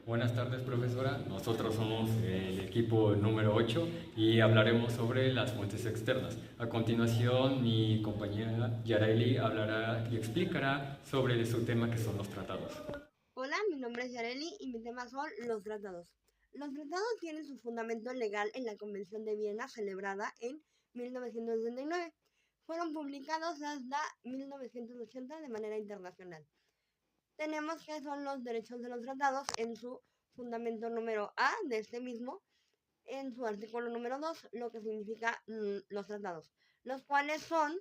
Buenas tardes, profesora. Nosotros somos el equipo número 8 y hablaremos sobre las fuentes externas. A continuación, mi compañera Yareli hablará y explicará sobre su tema que son los tratados. Hola, mi nombre es Yareli y mi tema son los tratados. Los tratados tienen su fundamento legal en la Convención de Viena celebrada en 1969. Fueron publicados hasta 1980 de manera internacional. Tenemos que son los derechos de los tratados en su fundamento número A de este mismo, en su artículo número 2, lo que significa los tratados, los cuales son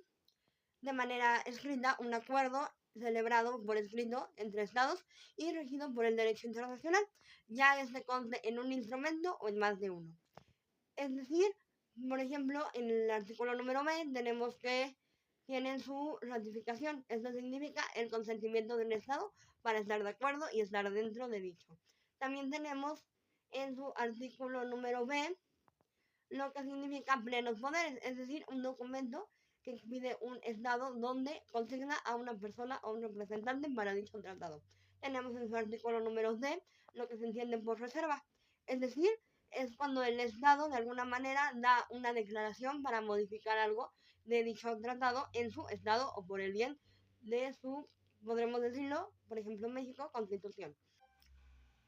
de manera escrita un acuerdo celebrado por escrito entre estados y regido por el derecho internacional, ya este conste en un instrumento o en más de uno. Es decir, por ejemplo, en el artículo número B tenemos que tienen su ratificación. Esto significa el consentimiento del Estado para estar de acuerdo y estar dentro de dicho. También tenemos en su artículo número B lo que significa plenos poderes, es decir, un documento que expide un Estado donde consigna a una persona o un representante para dicho tratado. Tenemos en su artículo número D lo que se entiende por reserva, es decir, es cuando el Estado de alguna manera da una declaración para modificar algo de dicho tratado en su Estado o por el bien de su, podremos decirlo, por ejemplo, México, Constitución.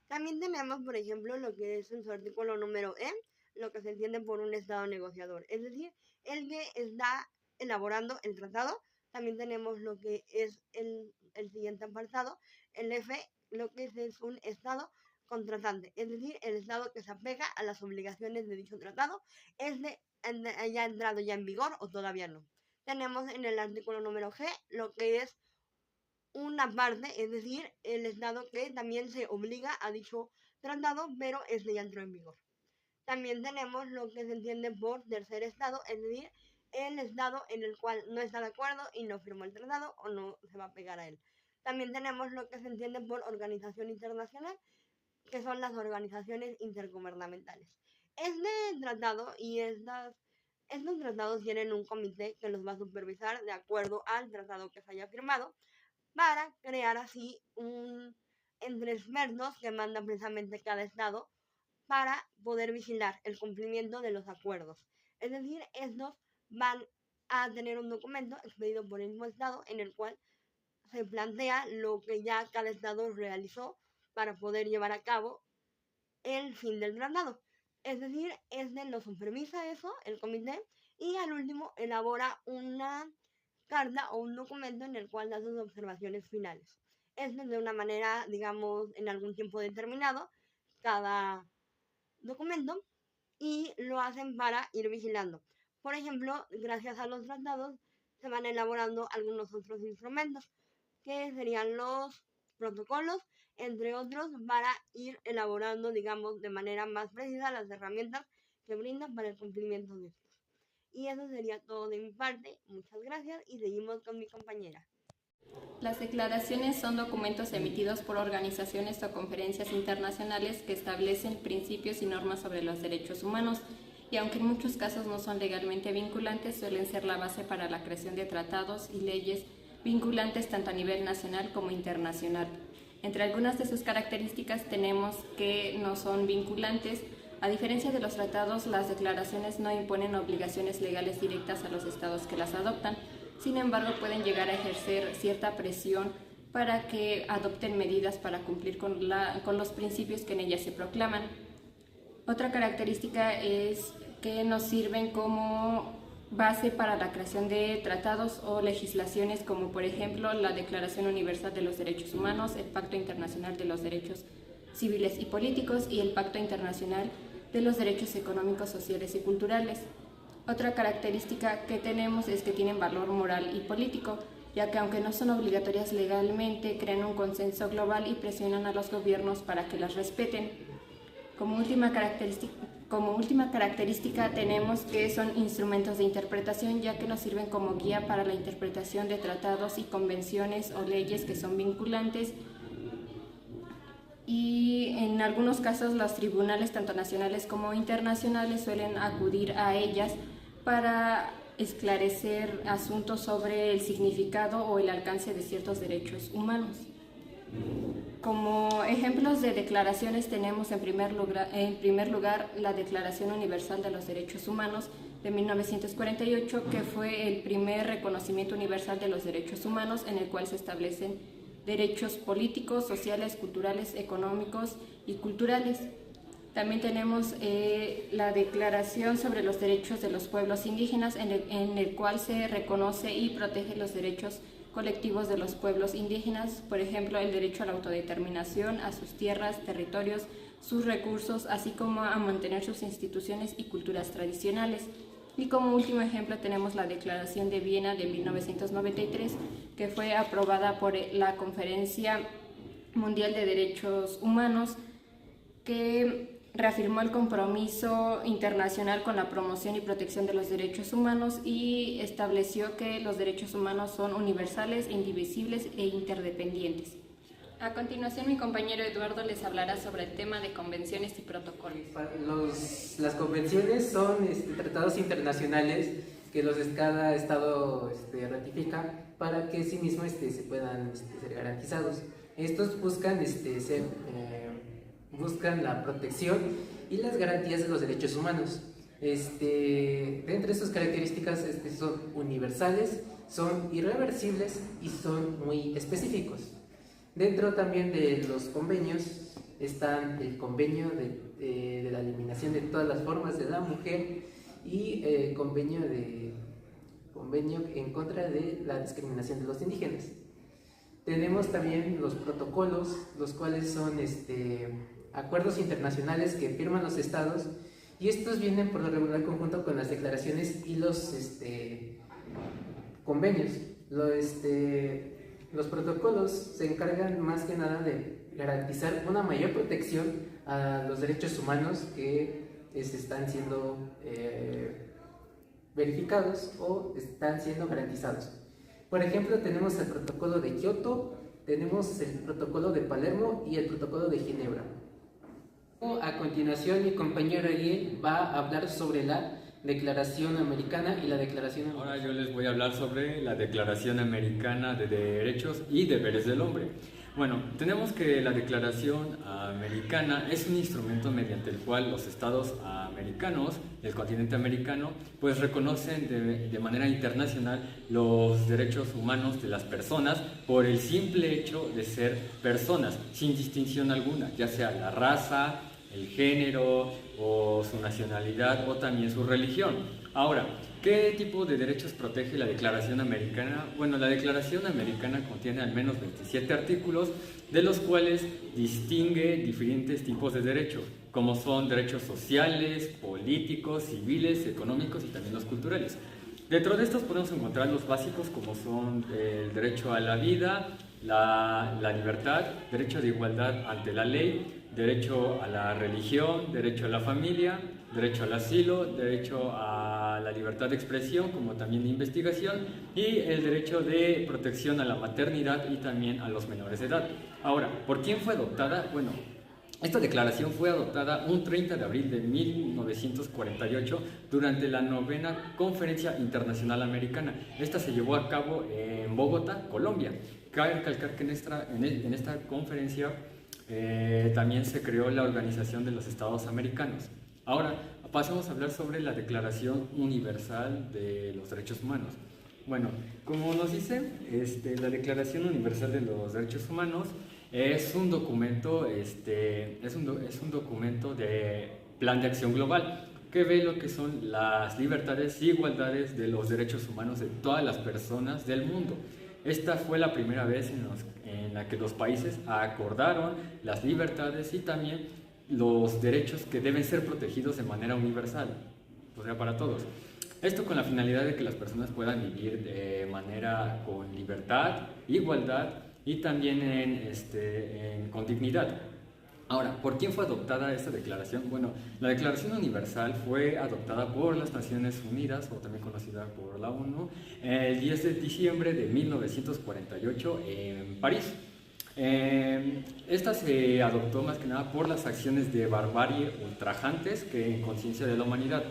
También tenemos, por ejemplo, lo que es en su artículo número E, lo que se entiende por un Estado negociador, es decir, el que está elaborando el tratado. También tenemos lo que es el siguiente apartado, el F, lo que es un Estado contratante, es decir, el Estado que se apega a las obligaciones de dicho tratado, haya entrado ya en vigor o todavía no. Tenemos en el artículo número G lo que es una parte, es decir, el Estado que también se obliga a dicho tratado, pero este ya entró en vigor. También tenemos lo que se entiende por tercer Estado, es decir, el Estado en el cual no está de acuerdo y no firmó el tratado o no se va a pegar a él. También tenemos lo que se entiende por organización internacional, que son las organizaciones intergubernamentales. Este tratado y estos tratados tienen un comité que los va a supervisar de acuerdo al tratado que se haya firmado, para crear así un entre expertos que manda precisamente cada estado para poder vigilar el cumplimiento de los acuerdos. Es decir, estos van a tener un documento expedido por el mismo estado en el cual se plantea lo que ya cada estado realizó para poder llevar a cabo el fin del tratado. Es decir, este lo supervisa eso, el comité, y al último elabora una carta o un documento en el cual da sus observaciones finales. Esto es de una manera, digamos, en algún tiempo determinado, cada documento, y lo hacen para ir vigilando. Por ejemplo, gracias a los tratados se van elaborando algunos otros instrumentos, que serían los protocolos, entre otros, para ir elaborando, digamos, de manera más precisa las herramientas que brindan para el cumplimiento de estos. Y eso sería todo de mi parte. Muchas gracias y seguimos con mi compañera. Las declaraciones son documentos emitidos por organizaciones o conferencias internacionales que establecen principios y normas sobre los derechos humanos, y aunque en muchos casos no son legalmente vinculantes, suelen ser la base para la creación de tratados y leyes vinculantes tanto a nivel nacional como internacional. Entre algunas de sus características tenemos que no son vinculantes. A diferencia de los tratados, las declaraciones no imponen obligaciones legales directas a los estados que las adoptan. Sin embargo, pueden llegar a ejercer cierta presión para que adopten medidas para cumplir con los principios que en ellas se proclaman. Otra característica es que nos sirven como base para la creación de tratados o legislaciones, como por ejemplo la Declaración Universal de los Derechos Humanos, el Pacto Internacional de los Derechos Civiles y Políticos y el Pacto Internacional de los Derechos Económicos, Sociales y Culturales. Otra característica que tenemos es que tienen valor moral y político, ya que aunque no son obligatorias legalmente, crean un consenso global y presionan a los gobiernos para que las respeten. Como última característica tenemos que son instrumentos de interpretación, ya que nos sirven como guía para la interpretación de tratados y convenciones o leyes que son vinculantes, y en algunos casos los tribunales, tanto nacionales como internacionales, suelen acudir a ellas para esclarecer asuntos sobre el significado o el alcance de ciertos derechos humanos. Como ejemplos de declaraciones tenemos en primer lugar la Declaración Universal de los Derechos Humanos de 1948, que fue el primer reconocimiento universal de los derechos humanos en el cual se establecen derechos políticos, sociales, culturales, económicos y culturales. También tenemos la Declaración sobre los Derechos de los Pueblos Indígenas, en el cual se reconoce y protege los derechos colectivos de los pueblos indígenas, por ejemplo, el derecho a la autodeterminación, a sus tierras, territorios, sus recursos, así como a mantener sus instituciones y culturas tradicionales. Y como último ejemplo tenemos la Declaración de Viena de 1993, que fue aprobada por la Conferencia Mundial de Derechos Humanos, que reafirmó el compromiso internacional con la promoción y protección de los derechos humanos y estableció que los derechos humanos son universales, indivisibles e interdependientes. A continuación, mi compañero Eduardo les hablará sobre el tema de convenciones y protocolos. Las convenciones son tratados internacionales que cada estado ratifica para que sí mismo se puedan ser garantizados. Estos buscan buscan la protección y las garantías de los derechos humanos. Entre sus características son universales, son irreversibles y son muy específicos. Dentro también de los convenios están el convenio de la eliminación de todas las formas de la mujer y el convenio en contra de la discriminación de los indígenas. Tenemos también los protocolos, los cuales son acuerdos internacionales que firman los estados, y estos vienen por lo regular conjunto con las declaraciones y los convenios. Los protocolos se encargan más que nada de garantizar una mayor protección a los derechos humanos que están siendo verificados o están siendo garantizados. Por ejemplo, tenemos el protocolo de Kioto, tenemos el protocolo de Palermo y el protocolo de Ginebra. A continuación, mi compañero Ariel va a hablar sobre la Declaración Americana y la Declaración... Ahora yo les voy a hablar sobre la Declaración Americana de Derechos y Deberes del Hombre. Bueno, tenemos que la Declaración Americana es un instrumento mediante el cual los estados americanos, el continente americano, pues reconocen de manera internacional los derechos humanos de las personas por el simple hecho de ser personas, sin distinción alguna, ya sea la raza, el género o su nacionalidad o también su religión. Ahora, ¿qué tipo de derechos protege la Declaración Americana? Bueno, la Declaración Americana contiene al menos 27 artículos, de los cuales distingue diferentes tipos de derechos, como son derechos sociales, políticos, civiles, económicos y también los culturales. Dentro de estos podemos encontrar los básicos, como son el derecho a la vida, la libertad, derecho de igualdad ante la ley, derecho a la religión, derecho a la familia, derecho al asilo, derecho a la libertad de expresión, como también de investigación, y el derecho de protección a la maternidad y también a los menores de edad. Ahora, ¿por quién fue adoptada? Bueno, esta declaración fue adoptada un 30 de abril de 1948 durante la 9ª Conferencia Internacional Americana. Esta se llevó a cabo en Bogotá, Colombia. Cabe recalcar que en esta conferencia también se creó la Organización de los Estados Americanos. Ahora, pasemos a hablar sobre la Declaración Universal de los Derechos Humanos. Bueno, como nos dice, la Declaración Universal de los Derechos Humanos es un documento, es un documento de plan de acción global que ve lo que son las libertades y igualdades de los derechos humanos de todas las personas del mundo. Esta fue la primera vez en la que los países acordaron las libertades y también los derechos que deben ser protegidos de manera universal, o sea, para todos. Esto con la finalidad de que las personas puedan vivir de manera con libertad, igualdad y también con dignidad. Ahora, ¿por quién fue adoptada esta declaración? Bueno, la Declaración Universal fue adoptada por las Naciones Unidas, o también conocida por la ONU, el 10 de diciembre de 1948 en París. Esta se adoptó más que nada por las acciones de barbarie ultrajantes que en conciencia de la humanidad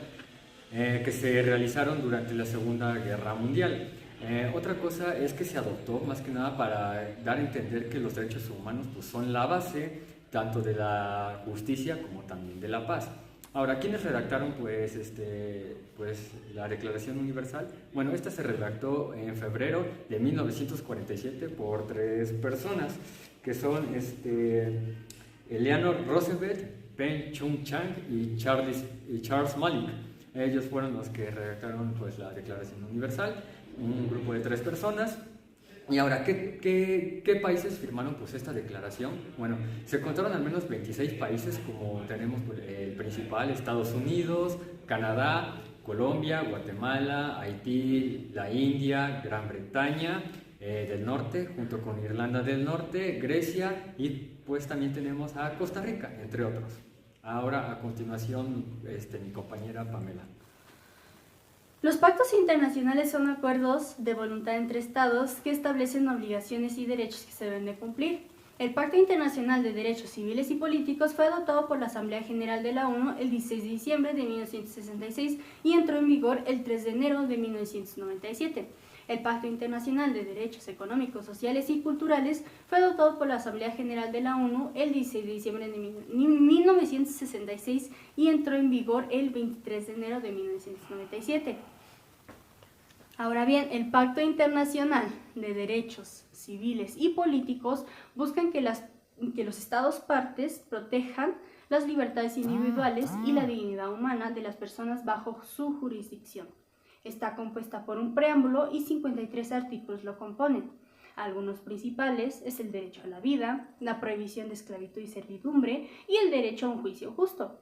que se realizaron durante la Segunda Guerra Mundial. Otra cosa es que se adoptó más que nada para dar a entender que los derechos humanos pues, son la base tanto de la justicia como también de la paz. Ahora, ¿quiénes redactaron pues, la Declaración Universal? Bueno, esta se redactó en febrero de 1947 por 3 personas, que son Eleanor Roosevelt, Pen Chung Chang y Charles Malik. Ellos fueron los que redactaron pues, la Declaración Universal, un grupo de 3 personas. Y ahora, ¿qué países firmaron pues, esta declaración? Bueno, se contaron al menos 26 países, como tenemos pues, el principal, Estados Unidos, Canadá, Colombia, Guatemala, Haití, la India, Gran Bretaña del Norte, junto con Irlanda del Norte, Grecia y pues también tenemos a Costa Rica, entre otros. Ahora, a continuación, mi compañera Pamela. Los pactos internacionales son acuerdos de voluntad entre estados que establecen obligaciones y derechos que se deben de cumplir. El Pacto Internacional de Derechos Civiles y Políticos fue adoptado por la Asamblea General de la ONU el 16 de diciembre de 1966 y entró en vigor el 3 de enero de 1997. El Pacto Internacional de Derechos Económicos, Sociales y Culturales fue adoptado por la Asamblea General de la ONU el 16 de diciembre de 1966 y entró en vigor el 23 de enero de 1997. Ahora bien, el Pacto Internacional de Derechos Civiles y Políticos buscan que los Estados partes protejan las libertades individuales y la dignidad humana de las personas bajo su jurisdicción. Está compuesta por un preámbulo y 53 artículos lo componen. Algunos principales es el derecho a la vida, la prohibición de esclavitud y servidumbre y el derecho a un juicio justo.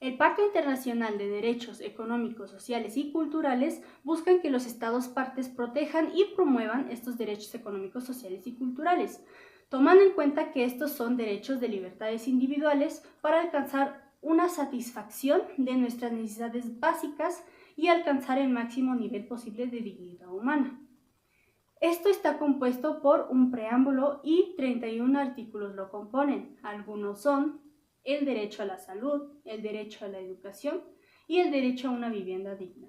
El Pacto Internacional de Derechos Económicos, Sociales y Culturales buscan que los Estados partes protejan y promuevan estos derechos económicos, sociales y culturales, tomando en cuenta que estos son derechos de libertades individuales para alcanzar una satisfacción de nuestras necesidades básicas y alcanzar el máximo nivel posible de dignidad humana. Esto está compuesto por un preámbulo y 31 artículos lo componen. Algunos son el derecho a la salud, el derecho a la educación y el derecho a una vivienda digna.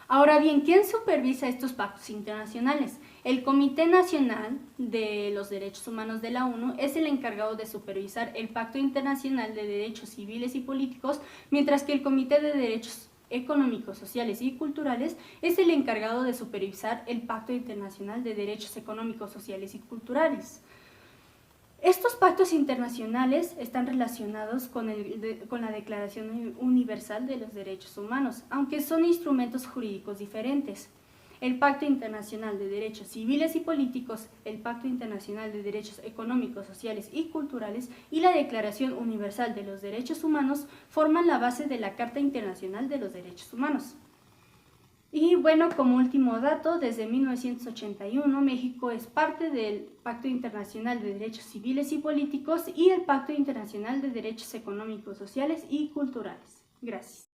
Ahora bien, ¿quién supervisa estos pactos internacionales? El Comité Nacional de los Derechos Humanos de la ONU es el encargado de supervisar el Pacto Internacional de Derechos Civiles y Políticos, mientras que el Comité de Derechos Económicos, Sociales y Culturales es el encargado de supervisar el Pacto Internacional de Derechos Económicos, Sociales y Culturales. Estos pactos internacionales están relacionados con la Declaración Universal de los Derechos Humanos, aunque son instrumentos jurídicos diferentes. El Pacto Internacional de Derechos Civiles y Políticos, el Pacto Internacional de Derechos Económicos, Sociales y Culturales y la Declaración Universal de los Derechos Humanos forman la base de la Carta Internacional de los Derechos Humanos. Y bueno, como último dato, desde 1981 México es parte del Pacto Internacional de Derechos Civiles y Políticos y el Pacto Internacional de Derechos Económicos, Sociales y Culturales. Gracias.